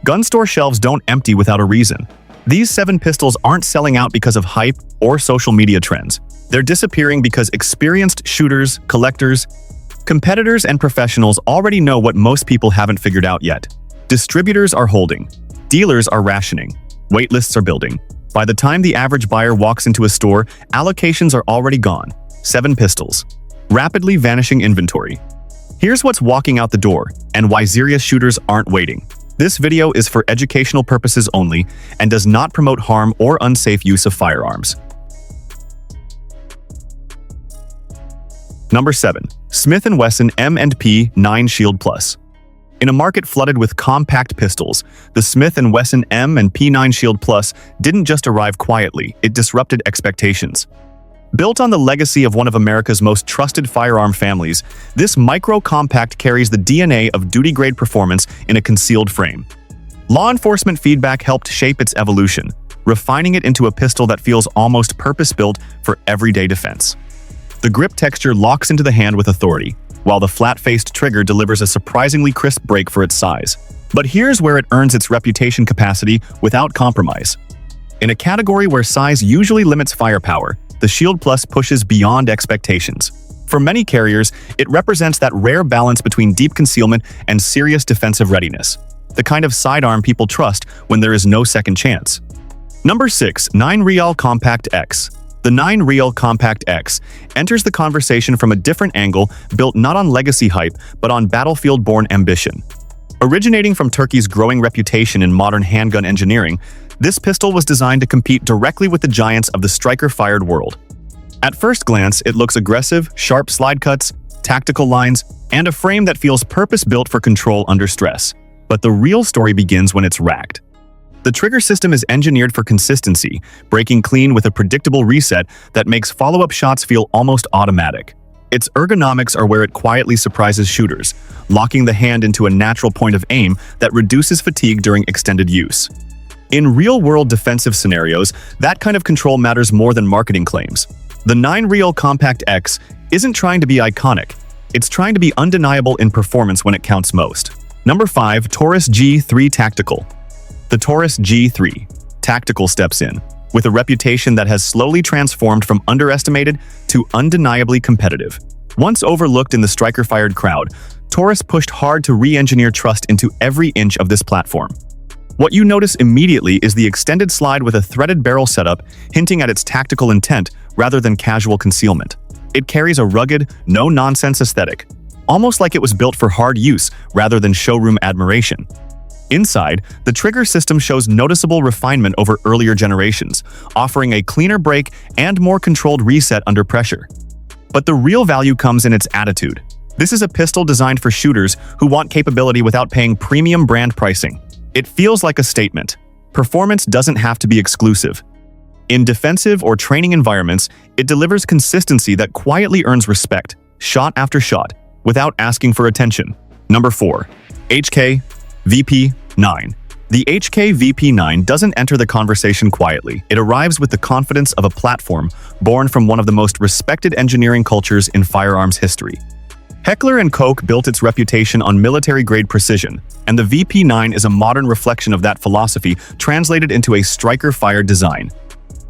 Gun store shelves don't empty without a reason. These 7 pistols aren't selling out because of hype or social media trends. They're disappearing because experienced shooters, collectors, competitors, and professionals already know what most people haven't figured out yet. Distributors are holding. Dealers are rationing. Waitlists are building. By the time the average buyer walks into a store, allocations are already gone. 7 pistols. Rapidly vanishing inventory. Here's what's walking out the door, and why serious shooters aren't waiting. This video is for educational purposes only and does not promote harm or unsafe use of firearms. Number 7. Smith & Wesson M&P9 Shield Plus. In a market flooded with compact pistols, the Smith & Wesson M&P9 Shield Plus didn't just arrive quietly, it disrupted expectations. Built on the legacy of one of America's most trusted firearm families, this micro-compact carries the DNA of duty-grade performance in a concealed frame. Law enforcement feedback helped shape its evolution, refining it into a pistol that feels almost purpose-built for everyday defense. The grip texture locks into the hand with authority, while the flat-faced trigger delivers a surprisingly crisp break for its size. But here's where it earns its reputation capacity without compromise. In a category where size usually limits firepower, the Shield Plus pushes beyond expectations. For many carriers, it represents that rare balance between deep concealment and serious defensive readiness, the kind of sidearm people trust when there is no second chance. Number 6. 9 Compact X. The 9 Compact X enters the conversation from a different angle, built not on legacy hype, but on battlefield-born ambition. Originating from Turkey's growing reputation in modern handgun engineering, this pistol was designed to compete directly with the giants of the striker-fired world. At first glance, it looks aggressive, sharp slide cuts, tactical lines, and a frame that feels purpose-built for control under stress. But the real story begins when it's racked. The trigger system is engineered for consistency, breaking clean with a predictable reset that makes follow-up shots feel almost automatic. Its ergonomics are where it quietly surprises shooters, locking the hand into a natural point of aim that reduces fatigue during extended use. In real-world defensive scenarios, that kind of control matters more than marketing claims. The 9 Compact X isn't trying to be iconic, it's trying to be undeniable in performance when it counts most. Number 5. Taurus G3 Tactical. The Taurus G3 Tactical steps in, with a reputation that has slowly transformed from underestimated to undeniably competitive. Once overlooked in the striker-fired crowd, Taurus pushed hard to re-engineer trust into every inch of this platform. What you notice immediately is the extended slide with a threaded barrel setup, hinting at its tactical intent rather than casual concealment. It carries a rugged, no-nonsense aesthetic, almost like it was built for hard use rather than showroom admiration. Inside, the trigger system shows noticeable refinement over earlier generations, offering a cleaner break and more controlled reset under pressure. But the real value comes in its attitude. This is a pistol designed for shooters who want capability without paying premium brand pricing. It feels like a statement. Performance doesn't have to be exclusive. In defensive or training environments, it delivers consistency that quietly earns respect, shot after shot, without asking for attention. Number 4. HK VP9. The HK VP9 doesn't enter the conversation quietly. It arrives with the confidence of a platform born from one of the most respected engineering cultures in firearms history. Heckler & Koch built its reputation on military-grade precision, and the VP9 is a modern reflection of that philosophy translated into a striker-fired design.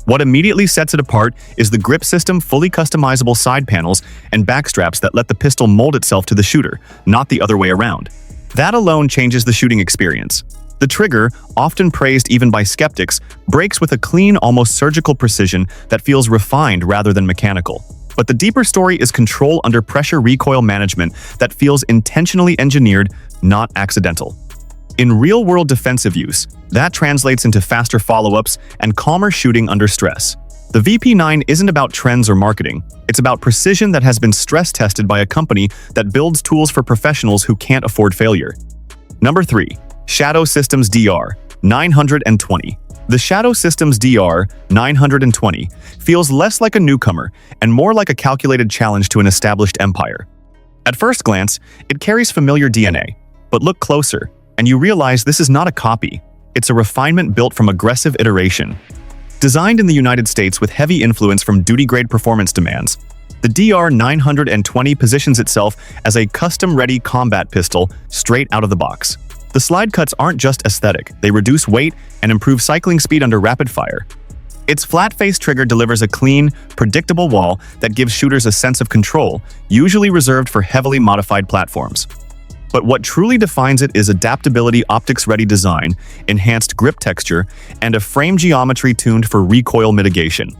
What immediately sets it apart is the grip system, fully customizable side panels, and backstraps that let the pistol mold itself to the shooter, not the other way around. That alone changes the shooting experience. The trigger, often praised even by skeptics, breaks with a clean, almost surgical precision that feels refined rather than mechanical. But the deeper story is control under pressure recoil management that feels intentionally engineered, not accidental. In real-world defensive use, that translates into faster follow-ups and calmer shooting under stress. The VP9 isn't about trends or marketing, it's about precision that has been stress-tested by a company that builds tools for professionals who can't afford failure. Number 3. Shadow Systems DR920. The Shadow Systems DR920 feels less like a newcomer and more like a calculated challenge to an established empire. At first glance, it carries familiar DNA, but look closer, and you realize this is not a copy. It's a refinement built from aggressive iteration. Designed in the United States with heavy influence from duty-grade performance demands, the DR920 positions itself as a custom-ready combat pistol straight out of the box. The slide cuts aren't just aesthetic, they reduce weight and improve cycling speed under rapid fire. Its flat-face trigger delivers a clean, predictable wall that gives shooters a sense of control, usually reserved for heavily modified platforms. But what truly defines it is adaptability, optics-ready design, enhanced grip texture, and a frame geometry tuned for recoil mitigation.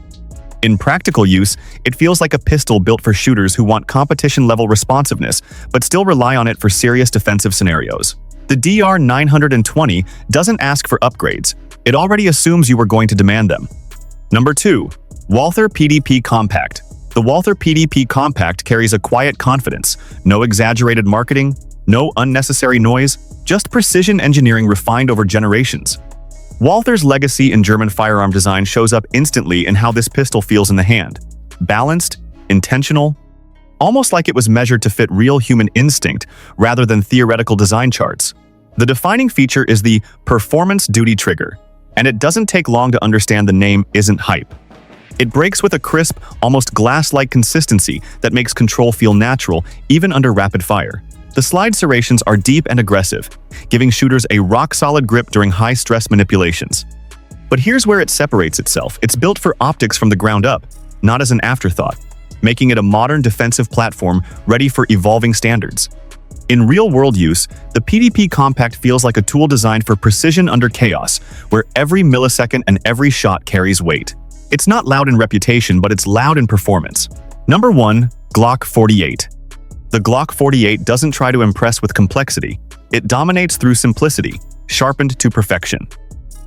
In practical use, it feels like a pistol built for shooters who want competition-level responsiveness, but still rely on it for serious defensive scenarios. The DR920 doesn't ask for upgrades. It already assumes you are going to demand them. Number 2. Walther PDP Compact. The Walther PDP Compact carries a quiet confidence, no exaggerated marketing, no unnecessary noise, just precision engineering refined over generations. Walther's legacy in German firearm design shows up instantly in how this pistol feels in the hand. Balanced, intentional, almost like it was measured to fit real human instinct rather than theoretical design charts. The defining feature is the performance duty trigger, and it doesn't take long to understand the name isn't hype. It breaks with a crisp, almost glass-like consistency that makes control feel natural, even under rapid fire. The slide serrations are deep and aggressive, giving shooters a rock-solid grip during high-stress manipulations. But here's where it separates itself. It's built for optics from the ground up, not as an afterthought, making it a modern defensive platform ready for evolving standards. In real-world use, the PDP Compact feels like a tool designed for precision under chaos, where every millisecond and every shot carries weight. It's not loud in reputation, but it's loud in performance. Number 1. Glock 48. The Glock 48 doesn't try to impress with complexity. It dominates through simplicity, sharpened to perfection.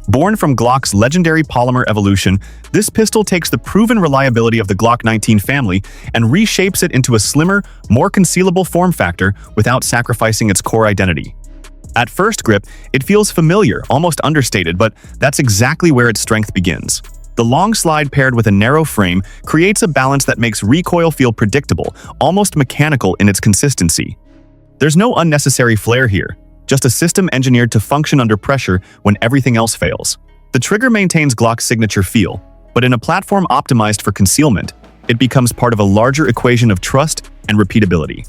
Born from Glock's legendary polymer evolution, this pistol takes the proven reliability of the Glock 19 family and reshapes it into a slimmer, more concealable form factor without sacrificing its core identity. At first grip, it feels familiar, almost understated, but that's exactly where its strength begins. The long slide paired with a narrow frame creates a balance that makes recoil feel predictable, almost mechanical in its consistency. There's no unnecessary flair here, just a system engineered to function under pressure when everything else fails. The trigger maintains Glock's signature feel, but in a platform optimized for concealment, it becomes part of a larger equation of trust and repeatability.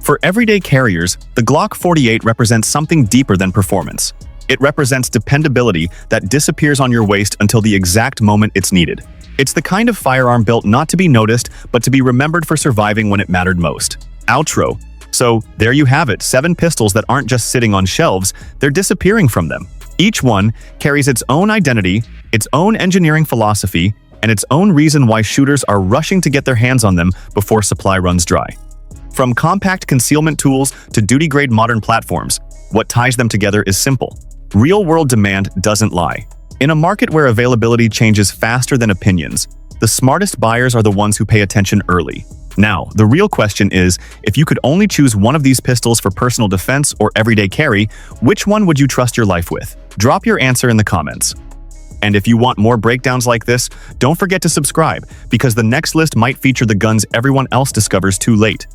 For everyday carriers, the Glock 48 represents something deeper than performance. It represents dependability that disappears on your waist until the exact moment it's needed. It's the kind of firearm built not to be noticed, but to be remembered for surviving when it mattered most. Outro. So, there you have it, 7 pistols that aren't just sitting on shelves, they're disappearing from them. Each one carries its own identity, its own engineering philosophy, and its own reason why shooters are rushing to get their hands on them before supply runs dry. From compact concealment tools to duty-grade modern platforms, what ties them together is simple. Real-world demand doesn't lie. In a market where availability changes faster than opinions, the smartest buyers are the ones who pay attention early. Now, the real question is, if you could only choose one of these pistols for personal defense or everyday carry, which one would you trust your life with? Drop your answer in the comments. And if you want more breakdowns like this, don't forget to subscribe, because the next list might feature the guns everyone else discovers too late.